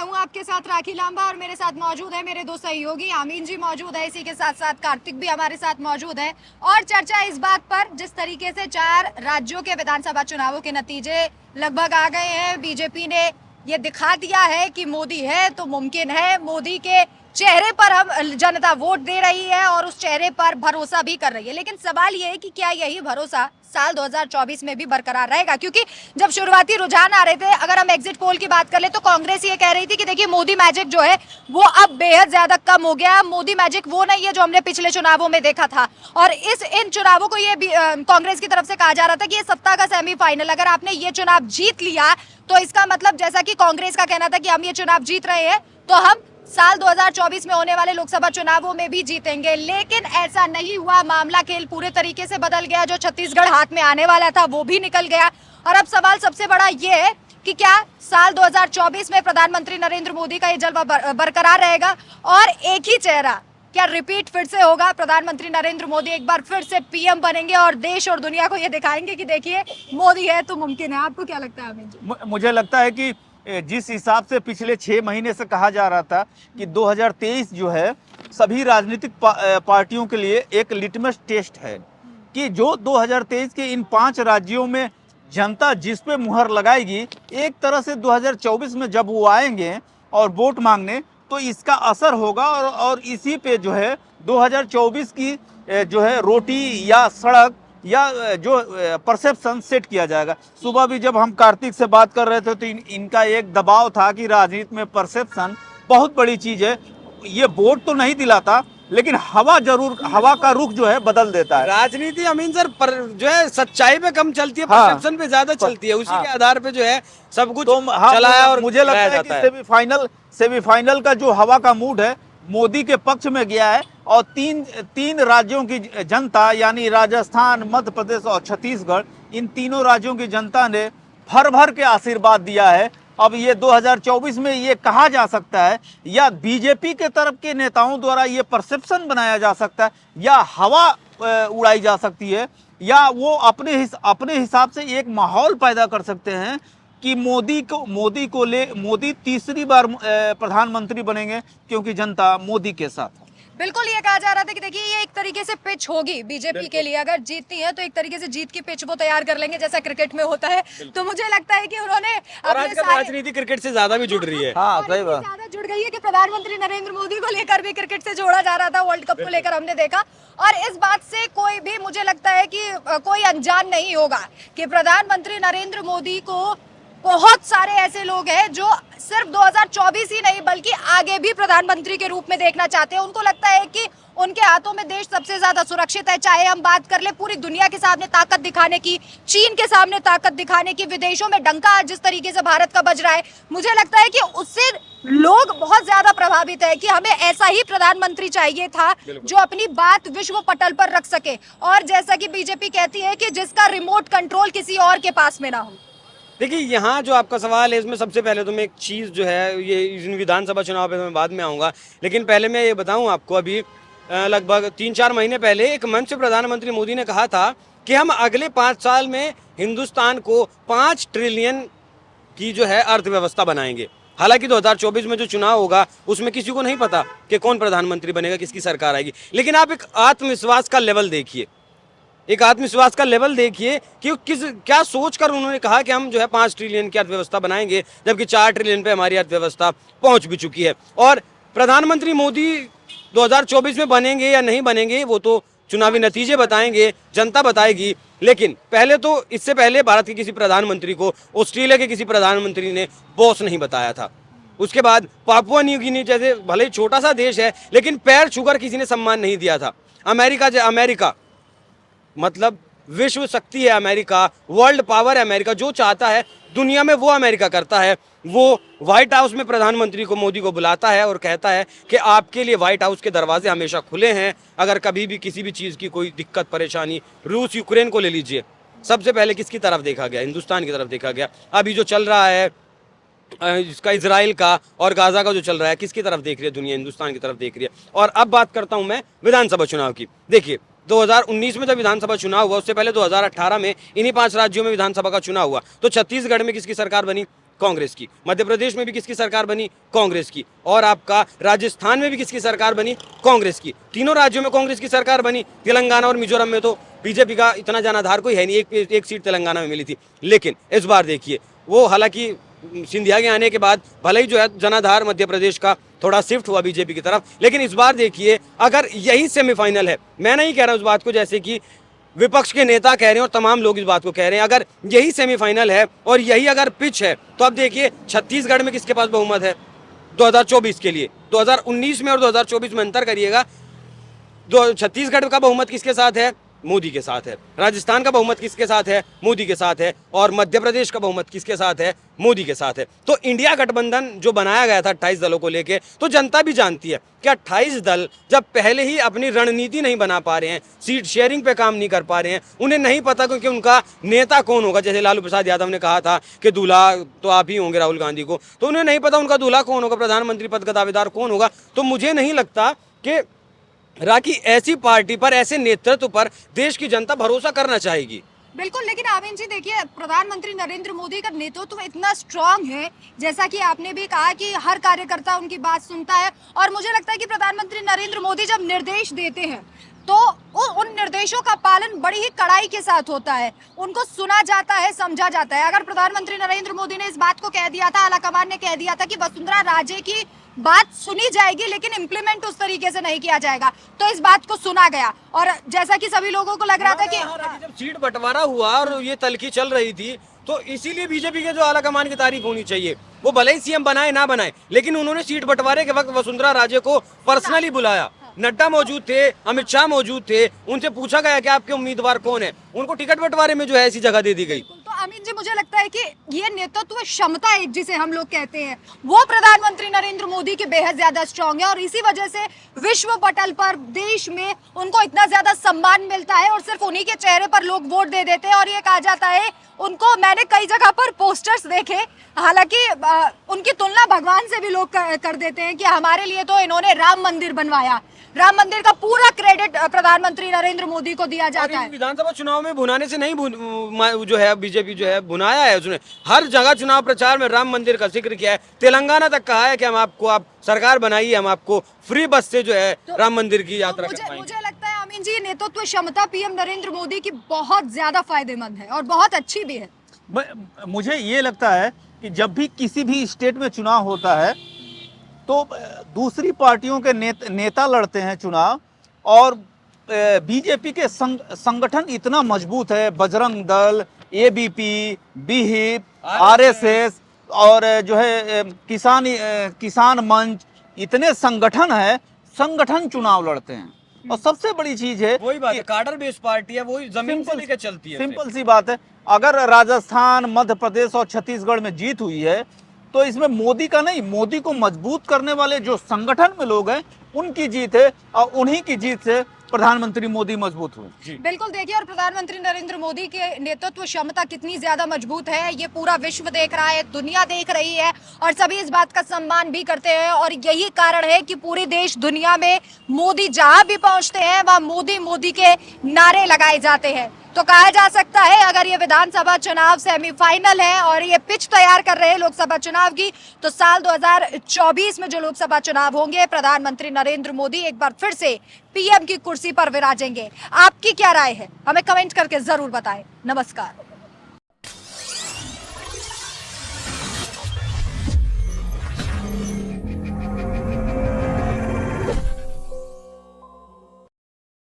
हूं आपके साथ राखी लांबा और मेरे साथ मौजूद है मेरे दो सहयोगी आमीन जी मौजूद है, इसी के साथ साथ कार्तिक भी हमारे साथ मौजूद है। और चर्चा इस बात पर जिस तरीके से 4 राज्यों के विधानसभा चुनावों के नतीजे लगभग आ गए हैं, बीजेपी ने ये दिखा दिया है कि मोदी है तो मुमकिन है। मोदी के चेहरे पर हम जनता वोट दे रही है और उस चेहरे पर भरोसा भी कर रही है, लेकिन सवाल ये है कि क्या यही भरोसा साल 2024 में भी बरकरार रहेगा? क्योंकि जब शुरुआती रुझान आ रहे थे, अगर हम एग्जिट पोल की बात कर ले तो कांग्रेस ये कह रही थी कि देखिए मोदी मैजिक जो है वो अब बेहद ज्यादा कम हो गया। मोदी मैजिक वो नहीं है जो हमने पिछले चुनावों में देखा था। और इन चुनावों को ये भी कांग्रेस की तरफ से कहा जा रहा था कि ये सत्ता का सेमीफाइनल, अगर आपने ये चुनाव जीत लिया तो इसका मतलब, जैसा कि कांग्रेस का कहना था कि हम ये चुनाव जीत रहे हैं तो हम साल 2024 में होने वाले लोकसभा चुनावों में भी जीतेंगे। लेकिन ऐसा नहीं हुआ, मामला खेल पूरे तरीके से बदल गया। जो छत्तीसगढ़ हाथ में आने वाला था वो भी निकल गया। और अब सवाल सबसे बड़ा ये है कि क्या साल 2024 में प्रधानमंत्री नरेंद्र मोदी का ये जलवा बरकरार रहेगा और एक ही चेहरा क्या रिपीट फिर से होगा? प्रधानमंत्री नरेंद्र मोदी एक बार फिर से पीएम बनेंगे और देश और दुनिया को ये दिखाएंगे कि देखिए मोदी है तो मुमकिन है। आपको क्या लगता है अमित जी? मुझे लगता है कि जिस हिसाब से पिछले 6 महीने से कहा जा रहा था कि 2023 जो है सभी राजनीतिक पार्टियों के लिए एक लिटमस टेस्ट है कि जो 2023 के इन 5 राज्यों में जनता जिस पे मुहर लगाएगी, एक तरह से 2024 में जब वो आएंगे और वोट मांगने तो इसका असर होगा और इसी पे जो है 2024 की जो है रोटी या सड़क या जो परसेप्शन सेट किया जाएगा। सुबह भी जब हम कार्तिक से बात कर रहे थे तो इनका एक दबाव था कि राजनीति में परसेप्शन बहुत बड़ी चीज है। ये वोट तो नहीं दिलाता लेकिन हवा जरूर, हवा का रुख जो है बदल देता है। राजनीति अमीन सर पर जो है सच्चाई पे कम चलती है, हाँ, परसेप्शन पे ज्यादा चलती है। उसी के आधार पे जो है सब कुछ तो चलाया और मुझे लगता है कि सेमीफाइनल का जो हवा का मूड है मोदी के पक्ष में गया है और तीन राज्यों की जनता यानी राजस्थान, मध्य प्रदेश और छत्तीसगढ़, इन तीनों राज्यों की जनता ने भर भर के आशीर्वाद दिया है। अब ये 2024 में ये कहा जा सकता है या बीजेपी के तरफ के नेताओं द्वारा ये परसेप्शन बनाया जा सकता है या हवा उड़ाई जा सकती है या वो अपने हिसाब से एक माहौल पैदा कर सकते हैं कि मोदी तीसरी बार प्रधानमंत्री बनेंगे क्योंकि जनता मोदी के साथ है। बिल्कुल, ये कहा जा रहा था कि देखिए ये एक तरीके से पिच होगी बीजेपी के लिए, अगर जीतती है तो एक तरीके से जीत की पिच वो तैयार कर लेंगे जैसा क्रिकेट में होता है। तो मुझे लगता है कि उन्होंने राजनीति क्रिकेट से ज्यादा भी जुड़ रही है। हाँ, सही बात, ज्यादा जुड़ गई है कि प्रधानमंत्री नरेंद्र मोदी को लेकर भी क्रिकेट से जोड़ा जा रहा था, वर्ल्ड कप को लेकर हमने देखा। और इस बात से कोई भी, मुझे लगता है कि कोई अनजान नहीं होगा कि प्रधानमंत्री नरेंद्र मोदी को बहुत सारे ऐसे लोग हैं जो सिर्फ 2024 ही नहीं बल्कि आगे भी प्रधानमंत्री के रूप में देखना चाहते हैं। उनको लगता है कि उनके हाथों में देश सबसे ज्यादा सुरक्षित है। चाहे हम बात कर ले पूरी दुनिया के सामने ताकत दिखाने की, चीन के सामने ताकत दिखाने की, विदेशों में डंका जिस तरीके से भारत का बज रहा है, मुझे लगता है कि उससे लोग बहुत ज्यादा प्रभावित है कि हमें ऐसा ही प्रधानमंत्री चाहिए था जो अपनी बात विश्व पटल पर रख सके। और जैसा कि बीजेपी कहती है कि जिसका रिमोट कंट्रोल किसी और के पास में ना हो। देखिए यहाँ जो आपका सवाल है इसमें सबसे पहले तो मैं एक चीज़ जो है ये विधानसभा चुनाव पे मैं बाद में आऊँगा, लेकिन पहले मैं ये बताऊँ आपको, अभी लगभग 3-4 महीने पहले एक मंच से प्रधानमंत्री मोदी ने कहा था कि हम अगले 5 साल में हिंदुस्तान को 5 ट्रिलियन की जो है अर्थव्यवस्था बनाएंगे। हालांकि 2024 में जो चुनाव होगा उसमें किसी को नहीं पता कि कौन प्रधानमंत्री बनेगा, किसकी सरकार आएगी, लेकिन आप एक आत्मविश्वास का लेवल देखिए, एक आत्मविश्वास का लेवल देखिए कि क्या सोचकर उन्होंने कहा कि हम जो है 5 ट्रिलियन की अर्थव्यवस्था बनाएंगे, जबकि 4 ट्रिलियन पे हमारी अर्थव्यवस्था पहुंच भी चुकी है। और प्रधानमंत्री मोदी 2024 में बनेंगे या नहीं बनेंगे वो तो चुनावी नतीजे बताएंगे, जनता बताएगी। लेकिन पहले तो, इससे पहले भारत के किसी प्रधानमंत्री को ऑस्ट्रेलिया के किसी प्रधानमंत्री ने बॉस नहीं बताया था। उसके बाद पापुआ न्यू गिनी जैसे भले ही छोटा सा देश है लेकिन पैर छूकर किसी ने सम्मान नहीं दिया था। अमेरिका मतलब विश्व शक्ति है अमेरिका, वर्ल्ड पावर है अमेरिका, जो चाहता है दुनिया में वो अमेरिका करता है। वो व्हाइट हाउस में प्रधानमंत्री को, मोदी को बुलाता है और कहता है कि आपके लिए व्हाइट हाउस के दरवाजे हमेशा खुले हैं, अगर कभी भी किसी भी चीज़ की कोई दिक्कत परेशानी, रूस यूक्रेन को ले लीजिए, सबसे पहले किसकी तरफ देखा गया? हिंदुस्तान की तरफ देखा गया। अभी जो चल रहा है इसका इजराइल का और गाजा का जो चल रहा है, किसकी तरफ देख रही है दुनिया? हिंदुस्तान की तरफ देख रही है। और अब बात करता हूं मैं विधानसभा चुनाव की। देखिए 2019 में जब विधानसभा चुनाव हुआ, उससे पहले 2018 में इन्हीं 5 राज्यों में विधानसभा का चुनाव हुआ, तो छत्तीसगढ़ में किसकी सरकार बनी? कांग्रेस की। मध्य प्रदेश में भी किसकी सरकार बनी? कांग्रेस की। और आपका राजस्थान में भी किसकी सरकार बनी? कांग्रेस की। तीनों राज्यों में कांग्रेस की सरकार बनी। तेलंगाना और मिजोरम में तो बीजेपी का इतना जनाधार कोई है नहीं, एक सीट तेलंगाना में मिली थी। लेकिन इस बार देखिए, वो हालांकि सिंधिया के आने के बाद भले ही जो है जनाधार मध्य प्रदेश का थोड़ा शिफ्ट हुआ बीजेपी की तरफ, लेकिन इस बार देखिए, अगर यही सेमीफाइनल है, मैं नहीं कह रहा उस बात को जैसे कि विपक्ष के नेता कह रहे हैं और तमाम लोग इस बात को कह रहे हैं, अगर यही सेमीफाइनल है और यही अगर पिच है, तो अब देखिए छत्तीसगढ़ में किसके पास बहुमत है 2024 के लिए। 2019 में और 2024 में अंतर करिएगा। छत्तीसगढ़ का बहुमत किसके साथ है? मोदी के साथ है। राजस्थान का बहुमत किसके साथ है? मोदी के साथ है। और मध्य प्रदेश का बहुमत किसके साथ है? मोदी के साथ है। तो इंडिया गठबंधन जो बनाया गया था 28 दलों को लेके, तो जनता भी जानती है कि 28 दल जब पहले ही अपनी रणनीति नहीं बना पा रहे हैं, सीट शेयरिंग पे काम नहीं कर पा रहे हैं, उन्हें नहीं पता क्योंकि उनका नेता कौन होगा। जैसे लालू प्रसाद यादव ने कहा था कि दूल्हा तो आप ही होंगे राहुल गांधी को, तो उन्हें नहीं पता उनका दूल्हा कौन होगा, प्रधानमंत्री पद का दावेदार कौन होगा। तो मुझे नहीं लगता कि राखी ऐसी पार्टी पर, ऐसे नेतृत्व पर देश की जनता भरोसा करना चाहेगी। बिल्कुल, लेकिन आमीन जी देखिए, प्रधानमंत्री नरेंद्र मोदी का नेतृत्व इतना स्ट्रांग है, जैसा कि आपने भी कहा कि हर कार्यकर्ता उनकी बात सुनता है। और मुझे लगता है कि प्रधानमंत्री नरेंद्र मोदी जब निर्देश देते हैं तो उन निर्देशों का पालन बड़ी ही कड़ाई के साथ होता है, उनको सुना जाता है, समझा जाता है। अगर प्रधानमंत्री नरेंद्र मोदी ने इस बात को कह दिया था, आलाकमान ने कह दिया था कि वसुंधरा राजे की बात सुनी जाएगी लेकिन इम्प्लीमेंट उस तरीके से नहीं किया जाएगा, तो इस बात को सुना गया। और जैसा कि सभी लोगों को लग रहा था कि जब सीट बंटवारा हुआ और ये तल्खी चल रही थी, तो इसीलिए बीजेपी के जो आलाकमान की तारीफ होनी चाहिए, वो भले ही सीएम बनाए ना बनाए, लेकिन उन्होंने सीट बंटवारे के वक्त वसुंधरा राजे को पर्सनली बुलाया। नड्डा मौजूद थे, अमित शाह मौजूद थे, उनसे पूछा गया कि आपके उम्मीदवार कौन है, उनको टिकट बंटवारे में जो है ऐसी जगह दे दी गई। तो अमित जी, मुझे लगता है कि ये नेतृत्व क्षमता एक जिसे हम लोग कहते हैं, वो प्रधानमंत्री नरेंद्र मोदी की बेहद ज्यादा स्ट्रांग है और इसी वजह से विश्व पटल पर देश में उनको इतना ज्यादा सम्मान मिलता है और सिर्फ उन्हीं के चेहरे पर लोग वोट दे देते हैं। और ये कहा जाता है उनको, मैंने कई जगह पर पोस्टर्स देखे, हालांकि उनकी तुलना भगवान से भी लोग कर देते हैं कि हमारे लिए तो इन्होंने राम मंदिर बनवाया। राम मंदिर का पूरा क्रेडिट प्रधानमंत्री नरेंद्र मोदी को दिया जाता है। विधानसभा चुनाव में भुनाने से नहीं जो है बीजेपी जो है भुनाया है, उसने हर जगह चुनाव प्रचार में राम मंदिर का जिक्र किया है। तेलंगाना तक कहा है कि हम आपको, आप सरकार बनाइए, हम आपको फ्री बस से जो है तो राम मंदिर की यात्रा करवाएंगे। मुझे लगता है अमीन जी, नेतृत्व क्षमता पीएम नरेंद्र मोदी की बहुत ज्यादा फायदेमंद है और बहुत अच्छी भी है। मुझे ये लगता है कि जब भी किसी भी स्टेट में चुनाव होता है तो दूसरी पार्टियों के नेता लड़ते हैं चुनाव, और बीजेपी के संगठन इतना मजबूत है, बजरंग दल, एबीपी, बीहिप, आरएसएस और जो है किसान मंच, इतने संगठन है, संगठन चुनाव लड़ते हैं। और सबसे बड़ी चीज है, वही बात है, कार्डर बेस्ड पार्टी है, वही जमीन से लेकर चलती है। सिंपल सी बात है, अगर राजस्थान, मध्य प्रदेश और छत्तीसगढ़ में जीत हुई है तो इसमें मोदी का नहीं, मोदी को मजबूत करने वाले जो संगठन में लोग हैं उनकी जीत है, और उन्हीं की जीत से प्रधानमंत्री मोदी मजबूत हुए। बिल्कुल देखिए, और प्रधानमंत्री नरेंद्र मोदी के नेतृत्व क्षमता कितनी ज्यादा मजबूत है ये पूरा विश्व देख रहा है, दुनिया देख रही है और सभी इस बात का सम्मान भी करते हैं। और यही कारण है कि पूरे देश दुनिया में मोदी जहां भी पहुंचते हैं वहां मोदी मोदी के नारे लगाए जाते हैं। तो कहा जा सकता है अगर ये विधानसभा चुनाव सेमीफाइनल है और ये पिच तैयार कर रहे हैं लोकसभा चुनाव की, तो साल 2024 में जो लोकसभा चुनाव होंगे, प्रधानमंत्री नरेंद्र मोदी एक बार फिर से पीएम की कुर्सी पर विराजेंगे। आपकी क्या राय है? हमें कमेंट करके जरूर बताएं। नमस्कार।